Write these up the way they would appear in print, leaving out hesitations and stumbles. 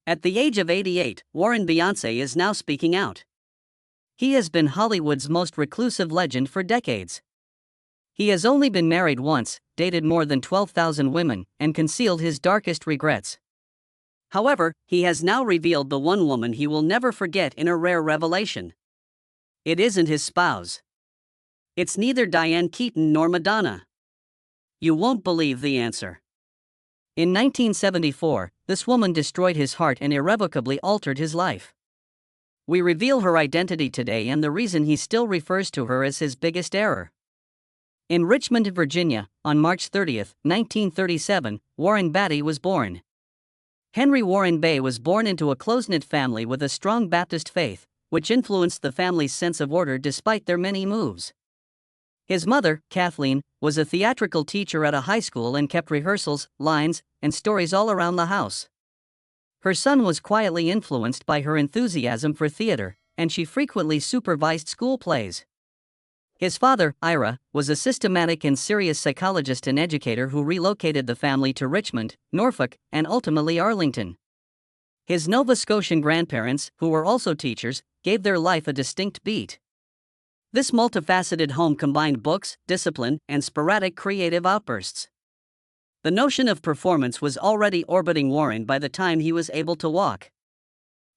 At the age of 88, Warren Beyoncé is now speaking out. He has been Hollywood's most reclusive legend for decades. He has only been married once, dated more than 12,000 women, and concealed his darkest regrets. However, he has now revealed the one woman he will never forget in a rare revelation. It isn't his spouse. It's neither Diane Keaton nor Madonna. You won't believe the answer. In 1974, this woman destroyed his heart and irrevocably altered his life. We reveal her identity today and the reason he still refers to her as his biggest error. In Richmond, Virginia, on March 30, 1937, Warren Beatty was born. Henry Warren Bay was born into a close-knit family with a strong Baptist faith, which influenced the family's sense of order despite their many moves. His mother, Kathleen, was a theatrical teacher at a high school and kept rehearsals, lines, and stories all around the house. Her son was quietly influenced by her enthusiasm for theater, and she frequently supervised school plays. His father, Ira, was a systematic and serious psychologist and educator who relocated the family to Richmond, Norfolk, and ultimately Arlington. His Nova Scotian grandparents, who were also teachers, gave their life a distinct beat. This multifaceted home combined books, discipline, and sporadic creative outbursts. The notion of performance was already orbiting Warren by the time he was able to walk.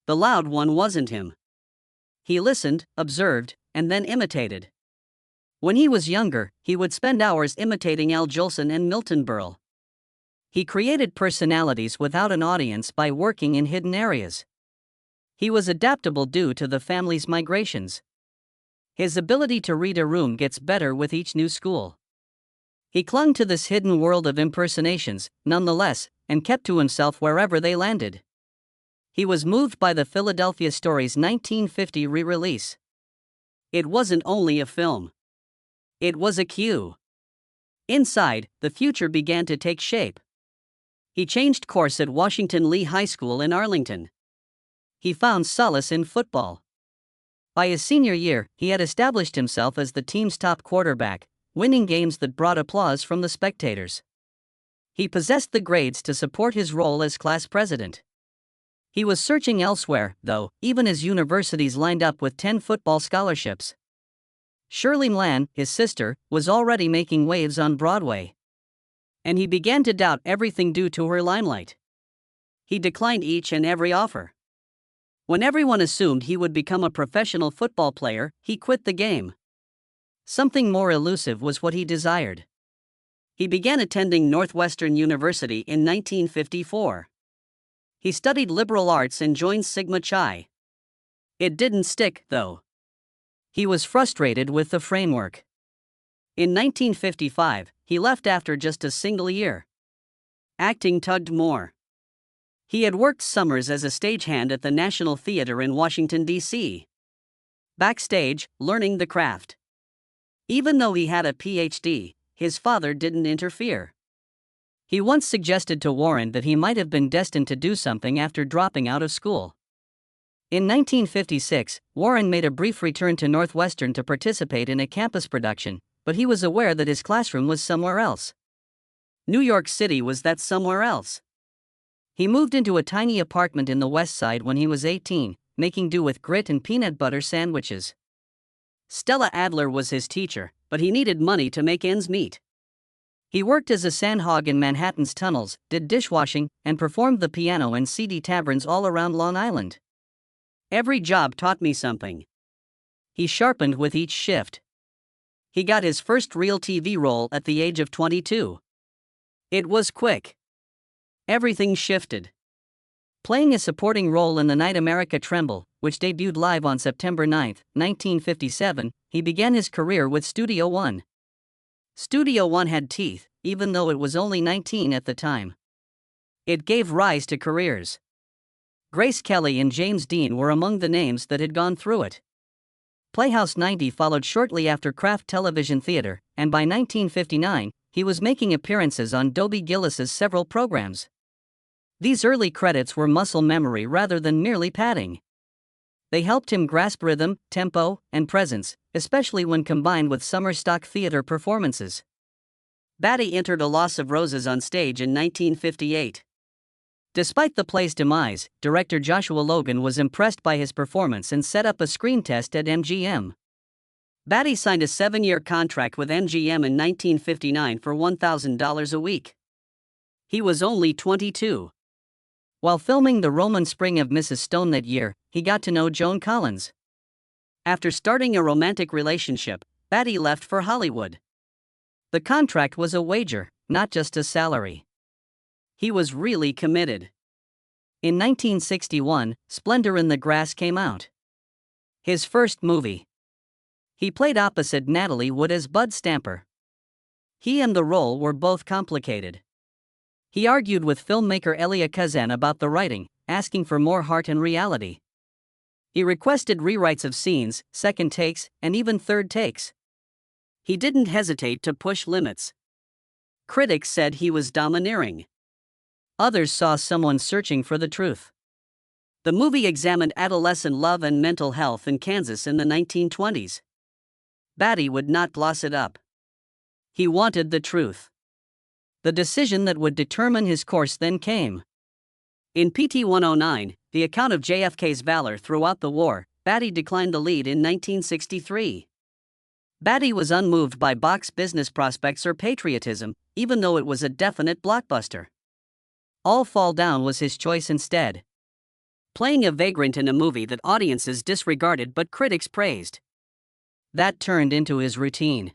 The loud one wasn't him. He listened, observed, and then imitated. When he was younger, he would spend hours imitating Al Jolson and Milton Berle. He created personalities without an audience by working in hidden areas. He was adaptable due to the family's migrations. His ability to read a room gets better with each new school. He clung to this hidden world of impersonations, nonetheless, and kept to himself wherever they landed. He was moved by the Philadelphia Story's 1950 re-release. It wasn't only a film. It was a cue. Inside, the future began to take shape. He changed course at Washington Lee High School in Arlington. He found solace in football. By his senior year, he had established himself as the team's top quarterback, winning games that brought applause from the spectators. He possessed the grades to support his role as class president. He was searching elsewhere, though, even as universities lined up with 10 football scholarships. Shirley Mann, his sister, was already making waves on Broadway. And he began to doubt everything due to her limelight. He declined each and every offer. When everyone assumed he would become a professional football player, he quit the game. Something more elusive was what he desired. He began attending Northwestern University in 1954. He studied liberal arts and joined Sigma Chi. It didn't stick, though. He was frustrated with the framework. In 1955, he left after just a single year. Acting tugged more. He had worked summers as a stagehand at the National Theater in Washington, D.C. Backstage, learning the craft. Even though he had a Ph.D., his father didn't interfere. He once suggested to Warren that he might have been destined to do something after dropping out of school. In 1956, Warren made a brief return to Northwestern to participate in a campus production, but he was aware that his classroom was somewhere else. New York City was that somewhere else. He moved into a tiny apartment in the West Side when he was 18, making do with grit and peanut butter sandwiches. Stella Adler was his teacher, but he needed money to make ends meet. He worked as a sandhog in Manhattan's tunnels, did dishwashing, and performed the piano in seedy taverns all around Long Island. Every job taught me something. He sharpened with each shift. He got his first real TV role at the age of 22. It was quick. Everything shifted. Playing a supporting role in The Night America Tremble, which debuted live on September 9, 1957, he began his career with Studio One. Studio One had teeth, even though it was only 19 at the time. It gave rise to careers. Grace Kelly and James Dean were among the names that had gone through it. Playhouse 90 followed shortly after Kraft Television Theater, and by 1959, he was making appearances on Dobie Gillis's several programs. These early credits were muscle memory rather than merely padding. They helped him grasp rhythm, tempo, and presence, especially when combined with summer stock theater performances. Beatty entered A Loss of Roses on stage in 1958. Despite the play's demise, director Joshua Logan was impressed by his performance and set up a screen test at MGM. Beatty signed a 7-year contract with MGM in 1959 for $1,000 a week. He was only 22. While filming The Roman Spring of Mrs. Stone that year, he got to know Joan Collins. After starting a romantic relationship, Beatty left for Hollywood. The contract was a wager, not just a salary. He was really committed. In 1961, Splendor in the Grass came out. His first movie. He played opposite Natalie Wood as Bud Stamper. He and the role were both complicated. He argued with filmmaker Elia Kazan about the writing, asking for more heart and reality. He requested rewrites of scenes, second takes, and even third takes. He didn't hesitate to push limits. Critics said he was domineering. Others saw someone searching for the truth. The movie examined adolescent love and mental health in Kansas in the 1920s. Beatty would not gloss it up. He wanted the truth. The decision that would determine his course then came. In PT 109, the account of JFK's valor throughout the war, Beatty declined the lead in 1963. Beatty was unmoved by box business prospects or patriotism, even though it was a definite blockbuster. All Fall Down was his choice instead. Playing a vagrant in a movie that audiences disregarded but critics praised. That turned into his routine.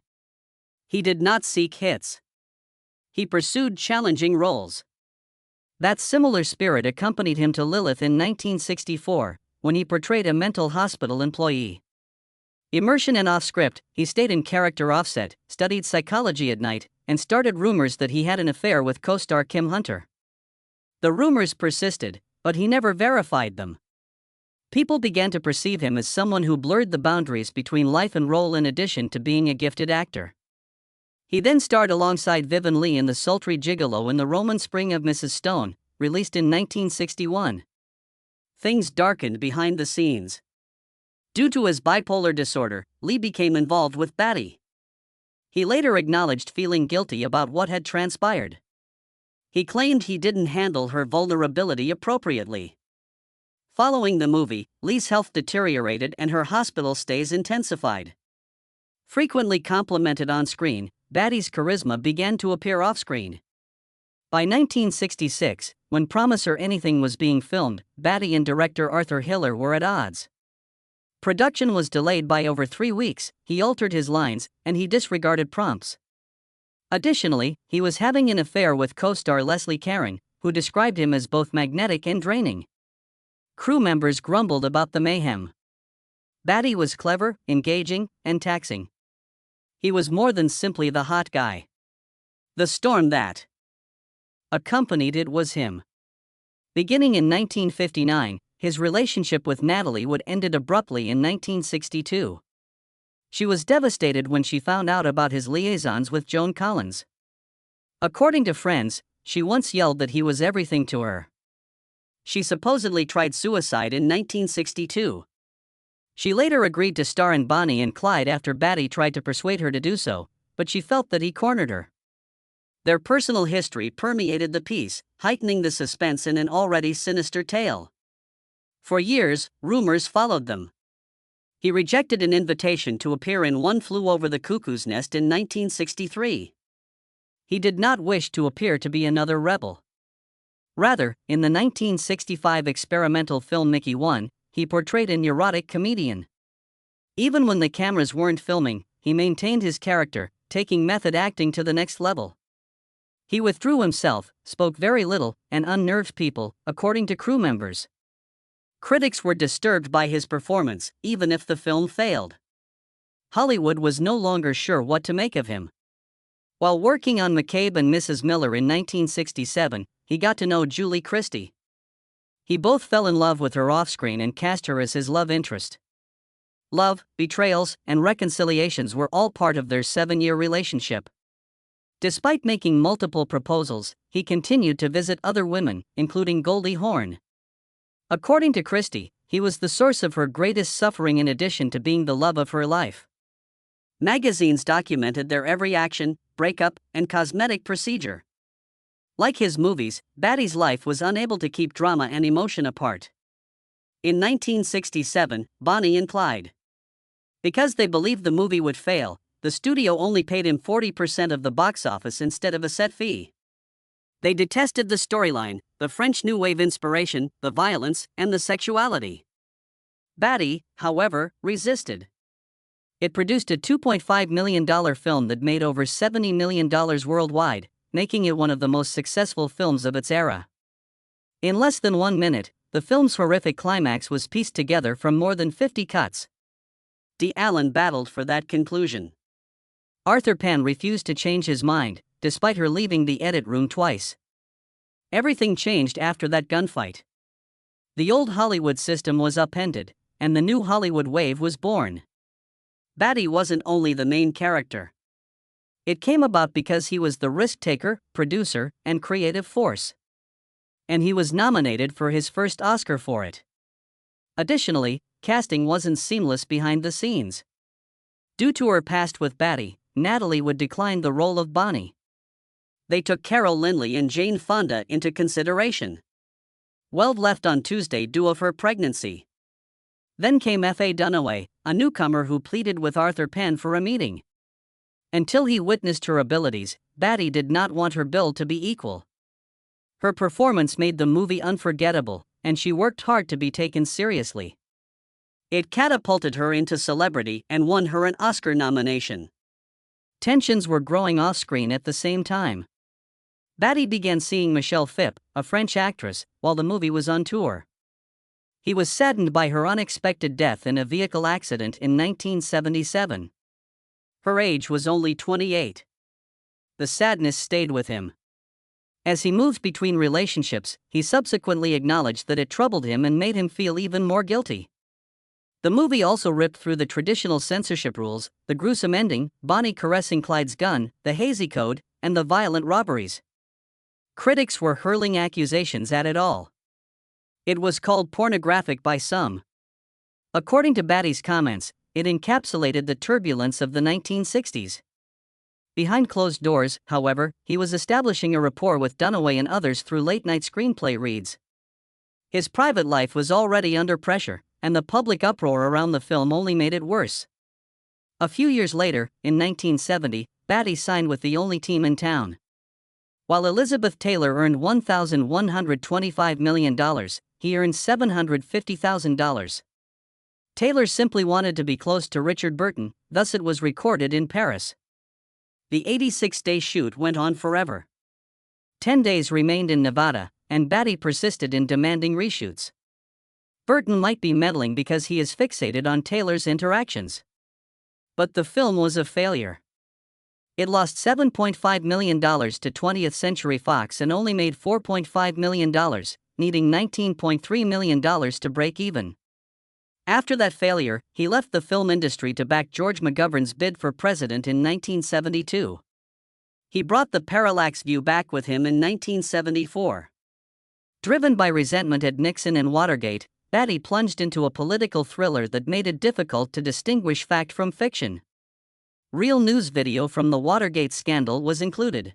He did not seek hits. He pursued challenging roles. That similar spirit accompanied him to Lilith in 1964, when he portrayed a mental hospital employee. Immersion and off-script, he stayed in character offset, studied psychology at night, and started rumors that he had an affair with co-star Kim Hunter. The rumors persisted, but he never verified them. People began to perceive him as someone who blurred the boundaries between life and role in addition to being a gifted actor. He then starred alongside Vivien Leigh in The Sultry Gigolo in The Roman Spring of Mrs. Stone, released in 1961. Things darkened behind the scenes. Due to his bipolar disorder, Leigh became involved with Beatty. He later acknowledged feeling guilty about what had transpired. He claimed he didn't handle her vulnerability appropriately. Following the movie, Leigh's health deteriorated and her hospital stays intensified. Frequently complimented on screen, Beatty's charisma began to appear off-screen. By 1966, when Promise or Anything was being filmed, Beatty and director Arthur Hiller were at odds. Production was delayed by over 3 weeks, he altered his lines, and he disregarded prompts. Additionally, he was having an affair with co-star Leslie Caron, who described him as both magnetic and draining. Crew members grumbled about the mayhem. Beatty was clever, engaging, and taxing. He was more than simply the hot guy. The storm that accompanied it was him. Beginning in 1959, his relationship with Natalie Wood ended abruptly in 1962. She was devastated when she found out about his liaisons with Joan Collins. According to friends, she once yelled that he was everything to her. She supposedly tried suicide in 1962. She later agreed to star in Bonnie and Clyde after Beatty tried to persuade her to do so, but she felt that he cornered her. Their personal history permeated the piece, heightening the suspense in an already sinister tale. For years, rumors followed them. He rejected an invitation to appear in One Flew Over the Cuckoo's Nest in 1963. He did not wish to appear to be another rebel. Rather, in the 1965 experimental film Mickey 1, he portrayed a neurotic comedian. Even when the cameras weren't filming, he maintained his character, taking method acting to the next level. He withdrew himself, spoke very little, and unnerved people, according to crew members. Critics were disturbed by his performance, even if the film failed. Hollywood was no longer sure what to make of him. While working on McCabe and Mrs. Miller in 1967, he got to know Julie Christie. He both fell in love with her off-screen and cast her as his love interest. Love, betrayals, and reconciliations were all part of their 7-year relationship. Despite making multiple proposals, he continued to visit other women, including Goldie Hawn. According to Christie, he was the source of her greatest suffering in addition to being the love of her life. Magazines documented their every action, breakup, and cosmetic procedure. Like his movies, Beatty's life was unable to keep drama and emotion apart. In 1967, Bonnie and Clyde. Because they believed the movie would fail, the studio only paid him 40% of the box office instead of a set fee. They detested the storyline, the French New Wave inspiration, the violence, and the sexuality. Beatty, however, resisted. It produced a $2.5 million film that made over $70 million worldwide, making it one of the most successful films of its era. In less than 1 minute, the film's horrific climax was pieced together from more than 50 cuts. Allen battled for that conclusion. Arthur Penn refused to change his mind, despite her leaving the edit room twice. Everything changed after that gunfight. The old Hollywood system was upended, and the new Hollywood wave was born. Beatty wasn't only the main character. It came about because he was the risk-taker, producer, and creative force. And he was nominated for his first Oscar for it. Additionally, casting wasn't seamless behind the scenes. Due to her past with Beatty, Natalie would decline the role of Bonnie. They took Carol Lindley and Jane Fonda into consideration. Weld left on Tuesday due to her pregnancy. Then came F.A. Dunaway, a newcomer who pleaded with Arthur Penn for a meeting. Until he witnessed her abilities, Beatty did not want her bill to be equal. Her performance made the movie unforgettable, and she worked hard to be taken seriously. It catapulted her into celebrity and won her an Oscar nomination. Tensions were growing off-screen at the same time. Beatty began seeing Michelle Phipp, a French actress, while the movie was on tour. He was saddened by her unexpected death in a vehicle accident in 1977. Her age was only 28. The sadness stayed with him. As he moved between relationships, he subsequently acknowledged that it troubled him and made him feel even more guilty. The movie also ripped through the traditional censorship rules, the gruesome ending, Bonnie caressing Clyde's gun, the hazy code, and the violent robberies. Critics were hurling accusations at it all. It was called pornographic by some. According to Beatty's comments, it encapsulated the turbulence of the 1960s. Behind closed doors, however, he was establishing a rapport with Dunaway and others through late-night screenplay reads. His private life was already under pressure, and the public uproar around the film only made it worse. A few years later, in 1970, Beatty signed with the only team in town. While Elizabeth Taylor earned $1,125 million, he earned $750,000. Taylor simply wanted to be close to Richard Burton, thus it was recorded in Paris. The 86-day shoot went on forever. 10 days remained in Nevada, and Beatty persisted in demanding reshoots. Burton might be meddling because he is fixated on Taylor's interactions. But the film was a failure. It lost $7.5 million to 20th Century Fox and only made $4.5 million, needing $19.3 million to break even. After that failure, he left the film industry to back George McGovern's bid for president in 1972. He brought the parallax view back with him in 1974. Driven by resentment at Nixon and Watergate, Beatty plunged into a political thriller that made it difficult to distinguish fact from fiction. Real news video from the Watergate scandal was included.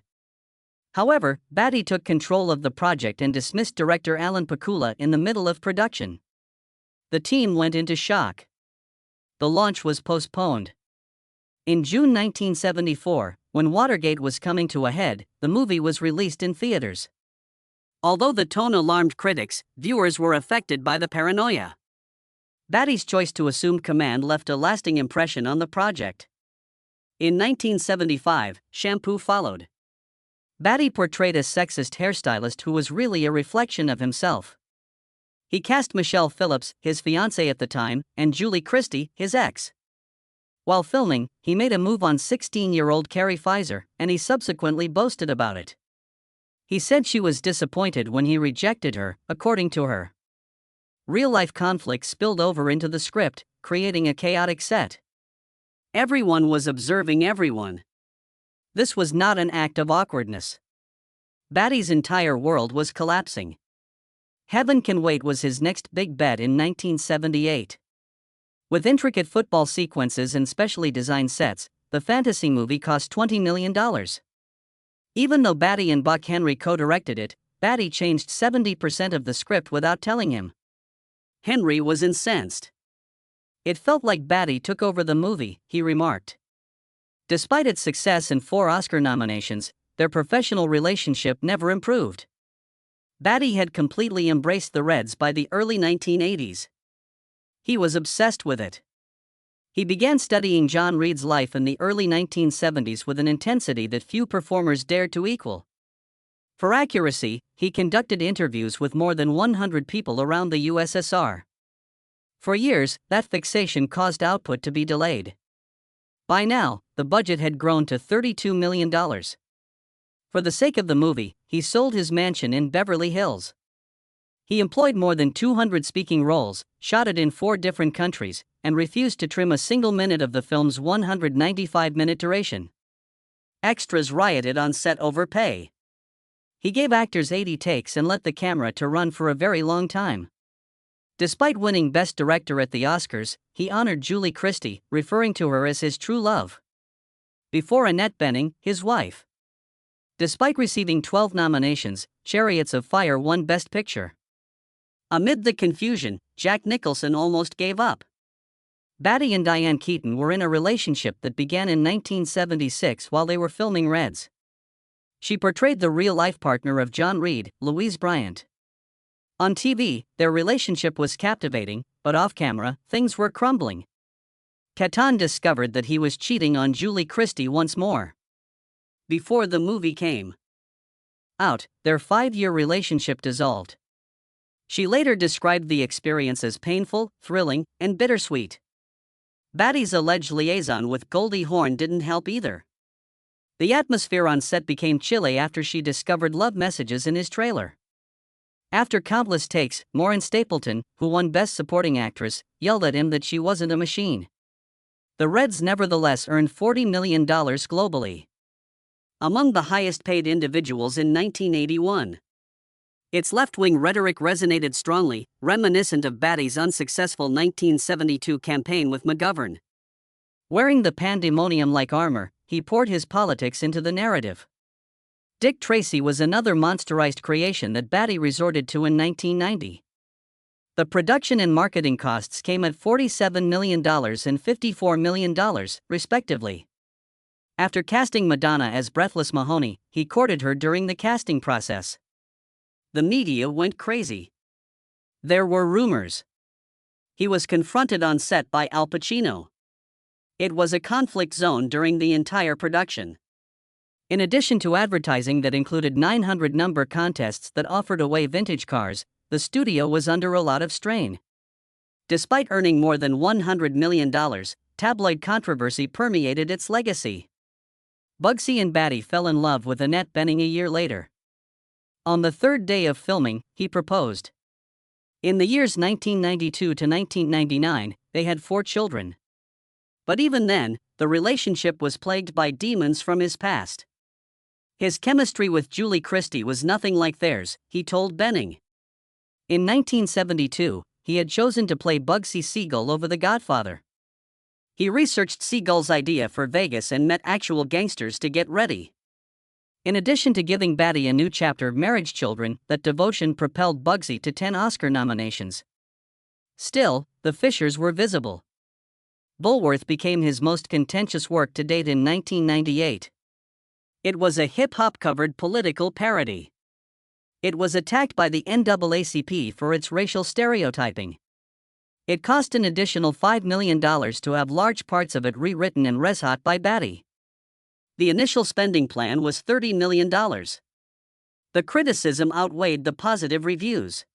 However, Beatty took control of the project and dismissed director Alan Pakula in the middle of production. The team went into shock. The launch was postponed. In June 1974, when Watergate was coming to a head, the movie was released in theaters. Although the tone alarmed critics, viewers were affected by the paranoia. Beatty's choice to assume command left a lasting impression on the project. In 1975, Shampoo followed. Beatty portrayed a sexist hairstylist who was really a reflection of himself. He cast Michelle Phillips, his fiancée at the time, and Julie Christie, his ex. While filming, he made a move on 16-year-old Carrie Fisher, and he subsequently boasted about it. He said she was disappointed when he rejected her, according to her. Real-life conflict spilled over into the script, creating a chaotic set. Everyone was observing everyone. This was not an act of awkwardness. Beatty's entire world was collapsing. Heaven Can Wait was his next big bet in 1978. With intricate football sequences and specially designed sets, the fantasy movie cost $20 million. Even though Beatty and Buck Henry co-directed it, Beatty changed 70% of the script without telling him. Henry was incensed. "It felt like Beatty took over the movie," he remarked. Despite its success and 4 Oscar nominations, their professional relationship never improved. Beatty had completely embraced the Reds by the early 1980s. He was obsessed with it. He began studying John Reed's life in the early 1970s with an intensity that few performers dared to equal. For accuracy, he conducted interviews with more than 100 people around the USSR. For years, that fixation caused output to be delayed. By now, the budget had grown to $32 million. For the sake of the movie, he sold his mansion in Beverly Hills. He employed more than 200 speaking roles, shot it in 4 different countries, and refused to trim a single minute of the film's 195-minute duration. Extras rioted on set over pay. He gave actors 80 takes and let the camera to run for a very long time. Despite winning Best Director at the Oscars, he honored Julie Christie, referring to her as his true love. Before Annette Bening, his wife. Despite receiving 12 nominations, Chariots of Fire won Best Picture. Amid the confusion, Jack Nicholson almost gave up. Beatty and Diane Keaton were in a relationship that began in 1976 while they were filming Reds. She portrayed the real-life partner of John Reed, Louise Bryant. On TV, their relationship was captivating, but off-camera, things were crumbling. Keaton discovered that he was cheating on Julie Christie once more. Before the movie came out, their 5-year relationship dissolved. She later described the experience as painful, thrilling, and bittersweet. Beatty's alleged liaison with Goldie Hawn didn't help either. The atmosphere on set became chilly after she discovered love messages in his trailer. After countless takes, Maureen Stapleton, who won Best Supporting Actress, yelled at him that she wasn't a machine. The Reds nevertheless earned $40 million globally. Among the highest-paid individuals in 1981. Its left-wing rhetoric resonated strongly, reminiscent of Beatty's unsuccessful 1972 campaign with McGovern. Wearing the pandemonium-like armor, he poured his politics into the narrative. Dick Tracy was another monsterized creation that Beatty resorted to in 1990. The production and marketing costs came at $47 million and $54 million, respectively. After casting Madonna as Breathless Mahoney, he courted her during the casting process. The media went crazy. There were rumors. He was confronted on set by Al Pacino. It was a conflict zone during the entire production. In addition to advertising that included 900 number contests that offered away vintage cars, the studio was under a lot of strain. Despite earning more than $100 million, tabloid controversy permeated its legacy. Bugsy and Beatty fell in love with Annette Bening a year later. On the 3rd day of filming, he proposed. In the years 1992 to 1999, they had 4 children. But even then, the relationship was plagued by demons from his past. His chemistry with Julie Christie was nothing like theirs, he told Bening. In 1972, he had chosen to play Bugsy Siegel over The Godfather. He researched Siegel's idea for Vegas and met actual gangsters to get ready. In addition to giving Beatty a new chapter of Marriage Children, that devotion propelled Bugsy to 10 Oscar nominations. Still, the fissures were visible. Bulworth became his most contentious work to date in 1998. It was a hip-hop-covered political parody. It was attacked by the NAACP for its racial stereotyping. It cost an additional $5 million to have large parts of it rewritten and reshot by Beatty. The initial spending plan was $30 million. The criticism outweighed the positive reviews.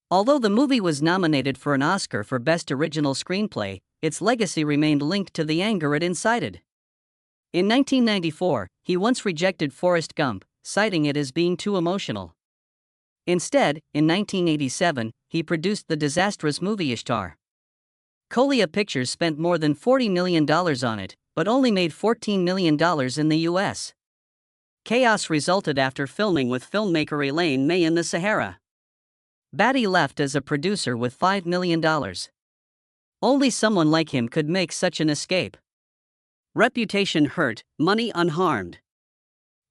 Although the movie was nominated for an Oscar for Best Original Screenplay, its legacy remained linked to the anger it incited. In 1994, he once rejected Forrest Gump, citing it as being too emotional. Instead, in 1987, he produced the disastrous movie Ishtar. Colia Pictures spent more than $40 million on it, but only made $14 million in the U.S. Chaos resulted after filming with filmmaker Elaine May in the Sahara. Beatty left as a producer with $5 million. Only someone like him could make such an escape. Reputation hurt, money unharmed.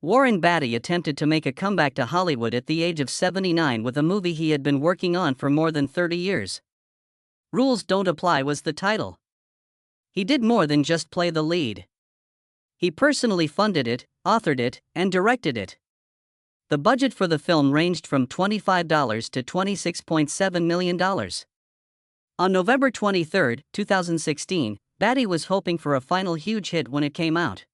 Warren Beatty attempted to make a comeback to Hollywood at the age of 79 with a movie he had been working on for more than 30 years. Rules Don't Apply was the title. He did more than just play the lead. He personally funded it, authored it, and directed it. The budget for the film ranged from $25 to $26.7 million. On November 23, 2016, Beatty was hoping for a final huge hit when it came out.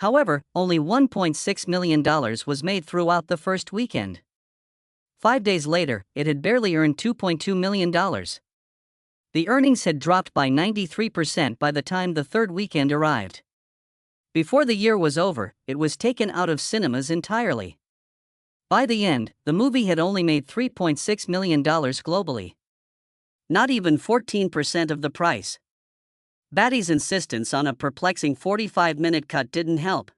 However, only $1.6 million was made throughout the first weekend. 5 days later, it had barely earned $2.2 million. The earnings had dropped by 93% by the time the third weekend arrived. Before the year was over, it was taken out of cinemas entirely. By the end, the movie had only made $3.6 million globally. Not even 14% of the price. Beatty's insistence on a perplexing 45-minute cut didn't help.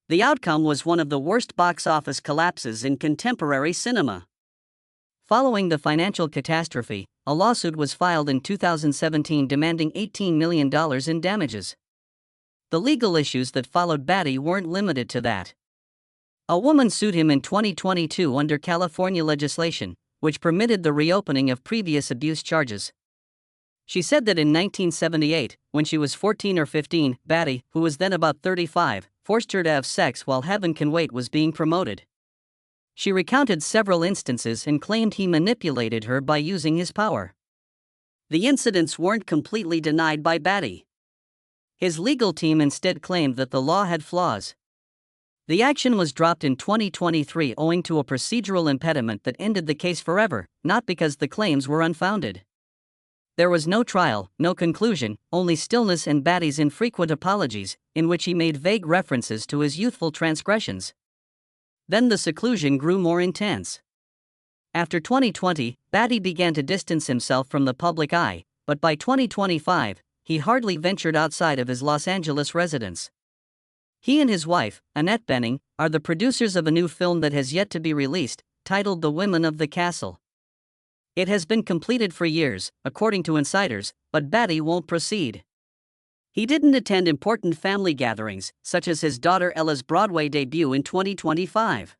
The outcome was one of the worst box office collapses in contemporary cinema. Following the financial catastrophe, a lawsuit was filed in 2017 demanding $18 million in damages. The legal issues that followed Beatty weren't limited to that. A woman sued him in 2022 under California legislation, which permitted the reopening of previous abuse charges. She said that in 1978, when she was 14 or 15, Beatty, who was then about 35, forced her to have sex while Heaven Can Wait was being promoted. She recounted several instances and claimed he manipulated her by using his power. The incidents weren't completely denied by Beatty. His legal team instead claimed that the law had flaws. The action was dropped in 2023 owing to a procedural impediment that ended the case forever, not because the claims were unfounded. There was no trial, no conclusion, only stillness and Beatty's infrequent apologies, in which he made vague references to his youthful transgressions. Then the seclusion grew more intense. After 2020, Beatty began to distance himself from the public eye, but by 2025, he hardly ventured outside of his Los Angeles residence. He and his wife, Annette Bening, are the producers of a new film that has yet to be released, titled The Women of the Castle. It has been completed for years, according to insiders, but Beatty won't proceed. He didn't attend important family gatherings, such as his daughter Ella's Broadway debut in 2025.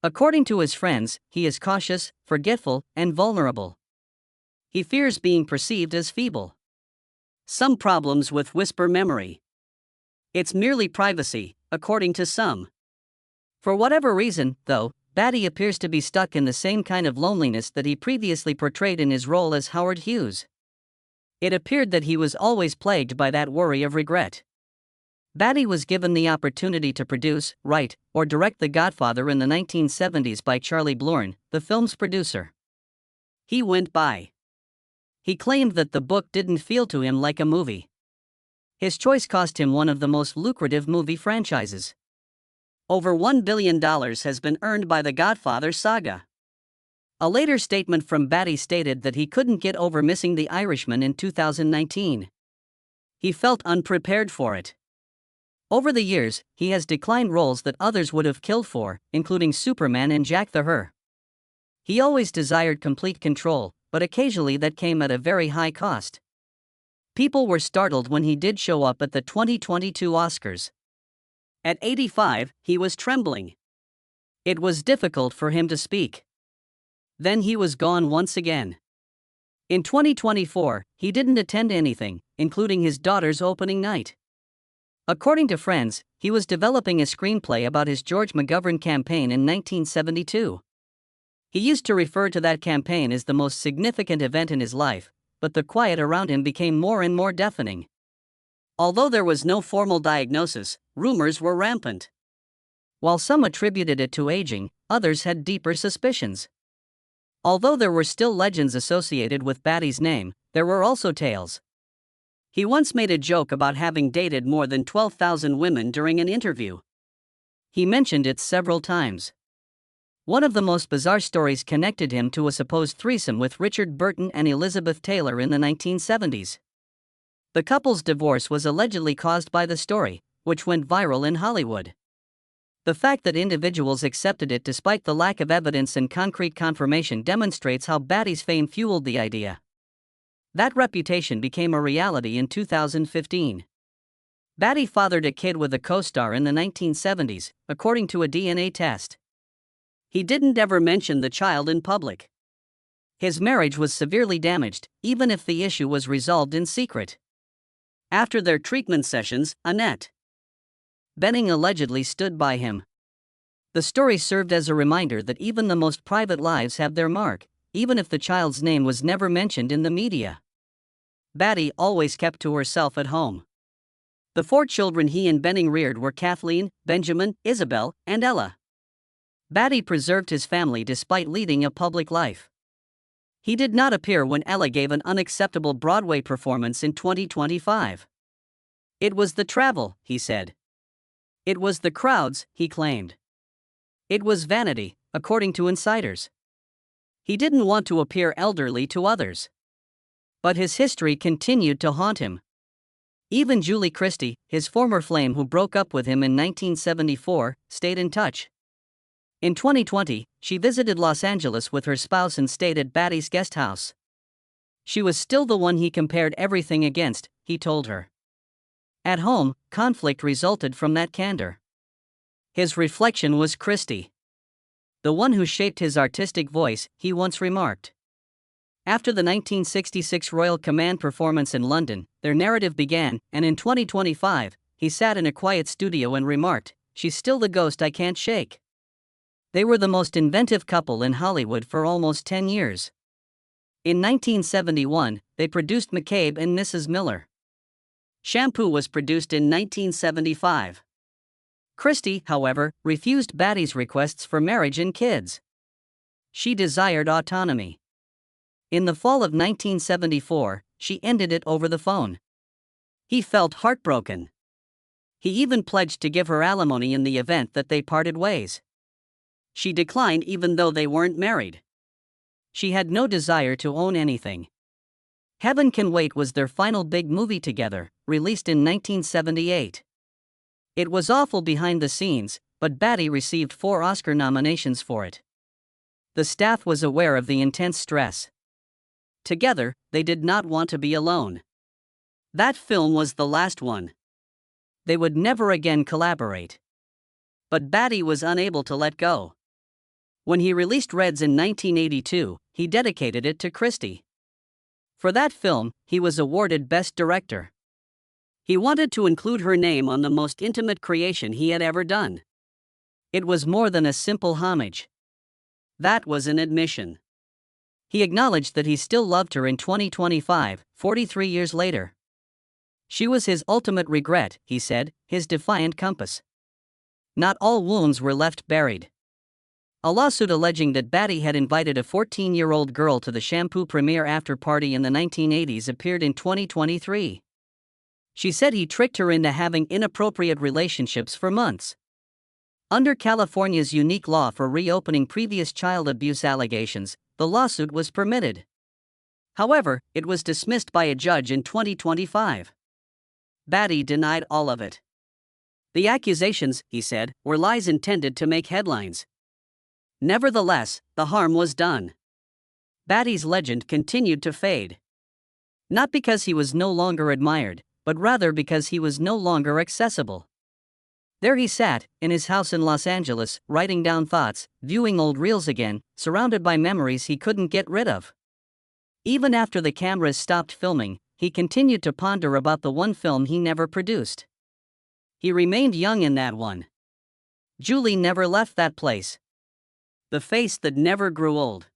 According to his friends, he is cautious, forgetful, and vulnerable. He fears being perceived as feeble. Some problems with whisper memory. It's merely privacy, according to some. For whatever reason, though, Beatty appears to be stuck in the same kind of loneliness that he previously portrayed in his role as Howard Hughes. It appeared that he was always plagued by that worry of regret. Beatty was given the opportunity to produce, write, or direct The Godfather in the 1970s by Charlie Blorn, the film's producer. He went by. He claimed that the book didn't feel to him like a movie. His choice cost him one of the most lucrative movie franchises. Over $1 billion has been earned by the Godfather saga. A later statement from Beatty stated that he couldn't get over missing The Irishman in 2019. He felt unprepared for it. Over the years, he has declined roles that others would have killed for, including Superman and Jack the Ripper. He always desired complete control, but occasionally that came at a very high cost. People were startled when he did show up at the 2022 Oscars. At 85, he was trembling. It was difficult for him to speak. Then he was gone once again. In 2024, he didn't attend anything, including his daughter's opening night. According to friends, he was developing a screenplay about his George McGovern campaign in 1972. He used to refer to that campaign as the most significant event in his life, but the quiet around him became more and more deafening. Although there was no formal diagnosis, rumors were rampant. While some attributed it to aging, others had deeper suspicions. Although there were still legends associated with Beatty's name, there were also tales. He once made a joke about having dated more than 12,000 women during an interview. He mentioned it several times. One of the most bizarre stories connected him to a supposed threesome with Richard Burton and Elizabeth Taylor in the 1970s. The couple's divorce was allegedly caused by the story, which went viral in Hollywood. The fact that individuals accepted it despite the lack of evidence and concrete confirmation demonstrates how Beatty's fame fueled the idea. That reputation became a reality in 2015. Beatty fathered a kid with a co-star in the 1970s, according to a DNA test. He didn't ever mention the child in public. His marriage was severely damaged, even if the issue was resolved in secret. After their treatment sessions, Annette Bening allegedly stood by him. The story served as a reminder that even the most private lives have their mark, even if the child's name was never mentioned in the media. Beatty always kept to herself at home. The 4 children he and Bening reared were Kathleen, Benjamin, Isabel, and Ella. Beatty preserved his family despite leading a public life. He did not appear when Ella gave an unacceptable Broadway performance in 2025. It was the travel, he said. It was the crowds, he claimed. It was vanity, according to insiders. He didn't want to appear elderly to others. But his history continued to haunt him. Even Julie Christie, his former flame who broke up with him in 1974, stayed in touch. In 2020, she visited Los Angeles with her spouse and stayed at Beatty's guest house. She was still the one he compared everything against, he told her. At home, conflict resulted from that candor. His reflection was Christie. The one who shaped his artistic voice, he once remarked. After the 1966 Royal Command performance in London, their narrative began, and in 2025, he sat in a quiet studio and remarked, "She's still the ghost I can't shake." They were the most inventive couple in Hollywood for almost 10 years. In 1971, they produced McCabe and Mrs. Miller. Shampoo was produced in 1975. Christie, however, refused Beatty's requests for marriage and kids. She desired autonomy. In the fall of 1974, she ended it over the phone. He felt heartbroken. He even pledged to give her alimony in the event that they parted ways. She declined even though they weren't married. She had no desire to own anything. Heaven Can Wait was their final big movie together, released in 1978. It was awful behind the scenes, but Beatty received 4 Oscar nominations for it. The staff was aware of the intense stress. Together, they did not want to be alone. That film was the last one. They would never again collaborate. But Beatty was unable to let go. When he released Reds in 1982, he dedicated it to Christie. For that film, he was awarded Best Director. He wanted to include her name on the most intimate creation he had ever done. It was more than a simple homage. That was an admission. He acknowledged that he still loved her in 2025, 43 years later. She was his ultimate regret, he said, his defiant compass. Not all wounds were left buried. A lawsuit alleging that Beatty had invited a 14-year-old girl to the Shampoo premiere after party in the 1980s appeared in 2023. She said he tricked her into having inappropriate relationships for months. Under California's unique law for reopening previous child abuse allegations, the lawsuit was permitted. However, it was dismissed by a judge in 2025. Beatty denied all of it. The accusations, he said, were lies intended to make headlines. Nevertheless, the harm was done. Beatty's legend continued to fade. Not because he was no longer admired, but rather because he was no longer accessible. There he sat, in his house in Los Angeles, writing down thoughts, viewing old reels again, surrounded by memories he couldn't get rid of. Even after the cameras stopped filming, he continued to ponder about the one film he never produced. He remained young in that one. Julie never left that place. The face that never grew old.